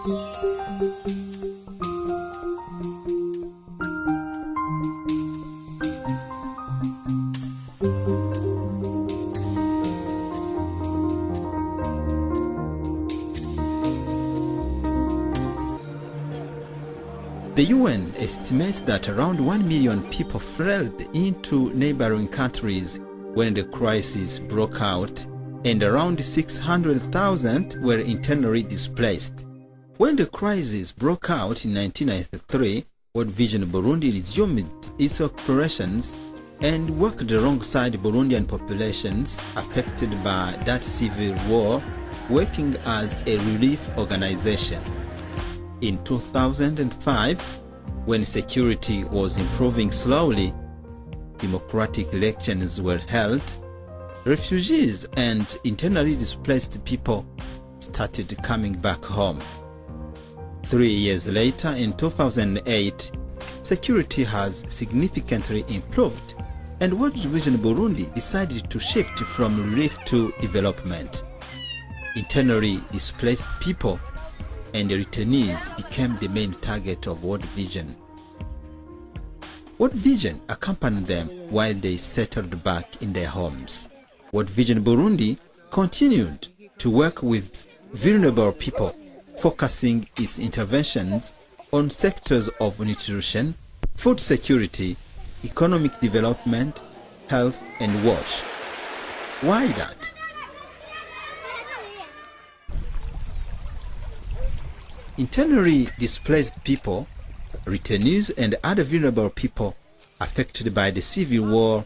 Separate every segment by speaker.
Speaker 1: The UN estimates that around 1 million people fled into neighboring countries when the crisis broke out, and around 600,000 were internally displaced. When the crisis broke out in 1993, World Vision Burundi resumed its operations and worked alongside Burundian populations affected by that civil war, working as a relief organization. In 2005, when security was improving slowly, democratic elections were held, refugees and internally displaced people started coming back home. 3 years later, in 2008, security has significantly improved, and World Vision Burundi decided to shift from relief to development. Internally displaced people and the returnees became the main target of World Vision. World Vision accompanied them while they settled back in their homes. World Vision Burundi continued to work with vulnerable people, focusing its interventions on sectors of nutrition, food security, economic development, health, and WASH. Why that? Internally displaced people, returnees, and other vulnerable people affected by the civil war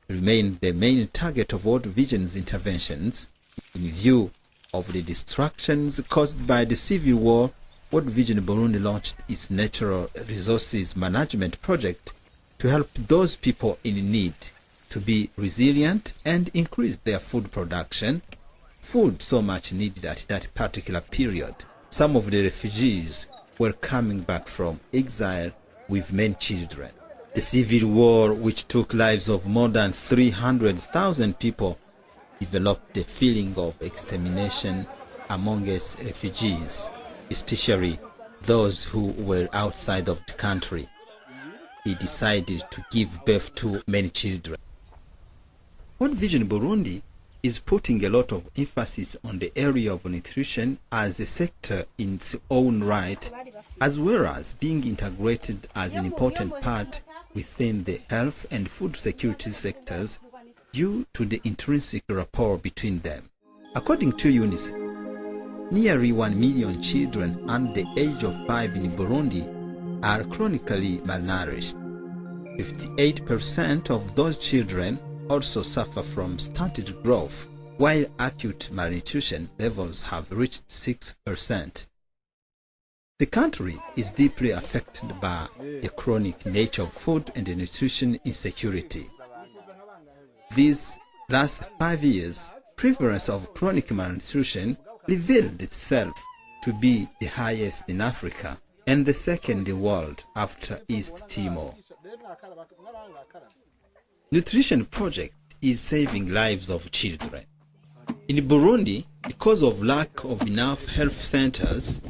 Speaker 1: remain the main target of World Vision's interventions. In view of the destructions caused by the civil war, World Vision Burundi launched its Natural Resources Management project to help those people in need to be resilient and increase their food production, food so much needed at that particular period. Some of the refugees were coming back from exile with many children. The civil war, which took lives of more than 300,000 people, developed a feeling of extermination among its refugees, especially those who were outside of the country. He decided to give birth to many children. World Vision Burundi is putting a lot of emphasis on the area of nutrition as a sector in its own right, as well as being integrated as an important part within the health and food security sectors due to the intrinsic rapport between them. According to UNICEF, nearly 1 million children under the age of 5 in Burundi are chronically malnourished. 58% of those children also suffer from stunted growth, while acute malnutrition levels have reached 6%. The country is deeply affected by the chronic nature of food and the nutrition insecurity. These last 5 years, prevalence of chronic malnutrition revealed itself to be the highest in Africa and the second in the world after East Timor. Nutrition project is saving lives of children. In Burundi, because of lack of enough health centers,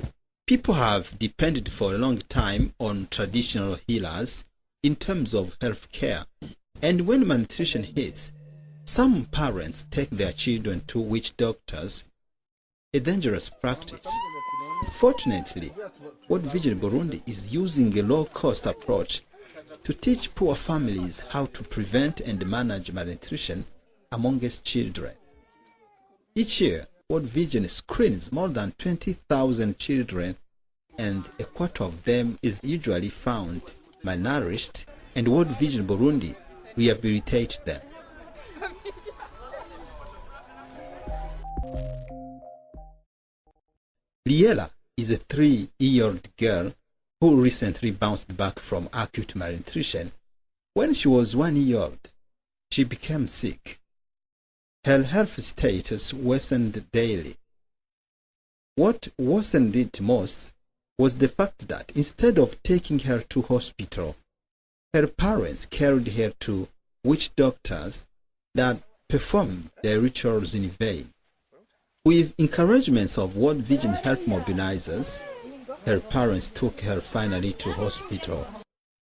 Speaker 1: people have depended for a long time on traditional healers in terms of health care. And when malnutrition hits, some parents take their children to witch doctors, a dangerous practice. Fortunately, World Vision Burundi is using a low-cost approach to teach poor families how to prevent and manage malnutrition among its children. Each year, World Vision screens more than 20,000 children, and a quarter of them is usually found malnourished, and World Vision Burundi rehabilitates them. Liela is a 3-year-old girl who recently bounced back from acute malnutrition. When she was 1 year old, she became sick. Her health status worsened daily. What worsened it most was the fact that instead of taking her to hospital, her parents carried her to witch doctors that performed their rituals in vain. With encouragements of World Vision health mobilizers, her parents took her finally to hospital,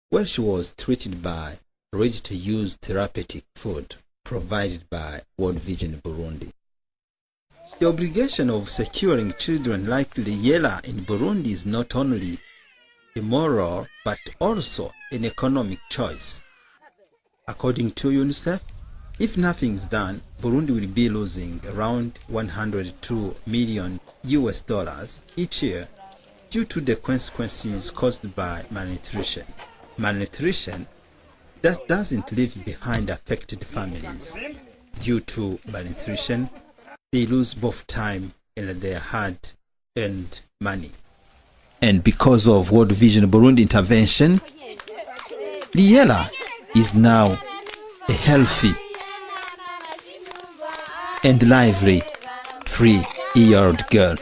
Speaker 1: where she was treated by ready-to-use therapeutic food provided by World Vision Burundi. The obligation of securing children like Liela in Burundi is not only a moral but also an economic choice. According to UNICEF, if nothing is done, Burundi will be losing around $102 million each year due to the consequences caused by malnutrition. Malnutrition that doesn't leave behind affected families. Due to malnutrition, they lose both time and their hard-earned money. And because of World Vision Burundi intervention, Liela is now a healthy and lively 3-year-old girl.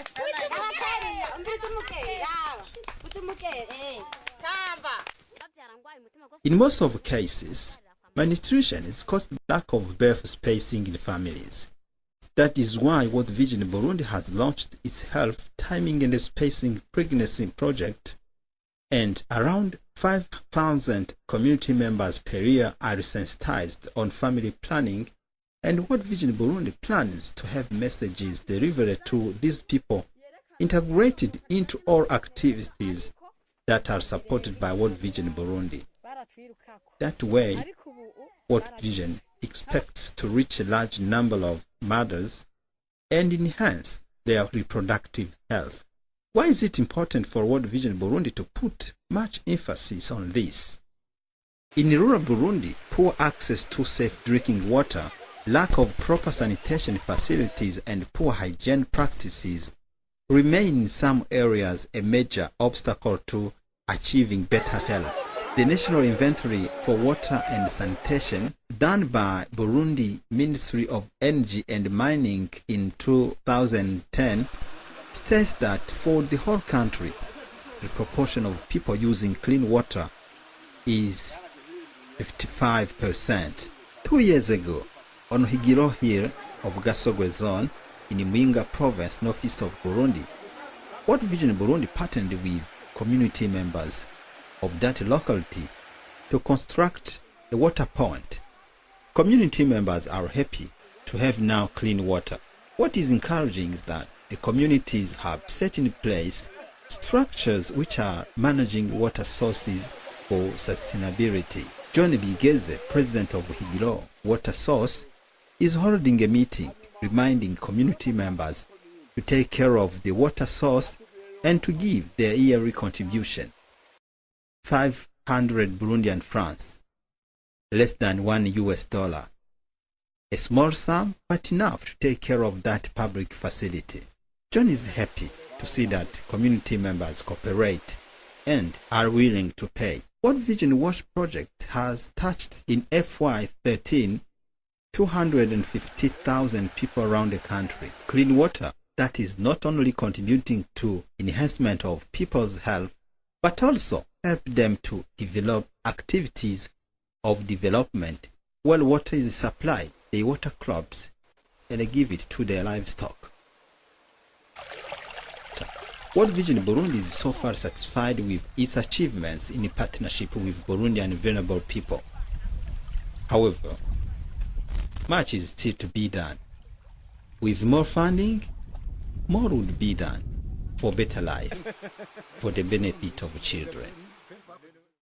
Speaker 1: In most of cases, malnutrition is caused by lack of birth spacing in families. That is why World Vision Burundi has launched its Health, Timing and Spacing Pregnancy project, and around 5,000 community members per year are sensitized on family planning, and World Vision Burundi plans to have messages delivered to these people integrated into all activities that are supported by World Vision Burundi. That way, World Vision expects to reach a large number of mothers and enhance their reproductive health. Why is it important for World Vision Burundi to put much emphasis on this? In rural Burundi, poor access to safe drinking water, lack of proper sanitation facilities, and poor hygiene practices remain in some areas a major obstacle to achieving better health. The National Inventory for Water and Sanitation, done by Burundi Ministry of Energy and Mining in 2010, states that for the whole country, the proportion of people using clean water is 55%. 2 years ago, on Higiro Hill of Gasogwe Zone in Muyinga Province, northeast of Burundi, World Vision Burundi partnered with community members of that locality to construct a water point. Community members are happy to have now clean water. What is encouraging is that the communities have set in place structures which are managing water sources for sustainability. John Bigeze, president of Higiro Water Source, is holding a meeting reminding community members to take care of the water source and to give their yearly contribution. 500 Burundian francs, less than $1. A small sum, but enough to take care of that public facility. John is happy to see that community members cooperate and are willing to pay. World Vision Wash Project has touched in FY13 250,000 people around the country. Clean water that is not only contributing to enhancement of people's health, but also help them to develop activities of development. While water is supplied, they water crops and give it to their livestock. World Vision Burundi is so far satisfied with its achievements in partnership with Burundian vulnerable people. However, much is still to be done. With more funding, more would be done for better life, for the benefit of children.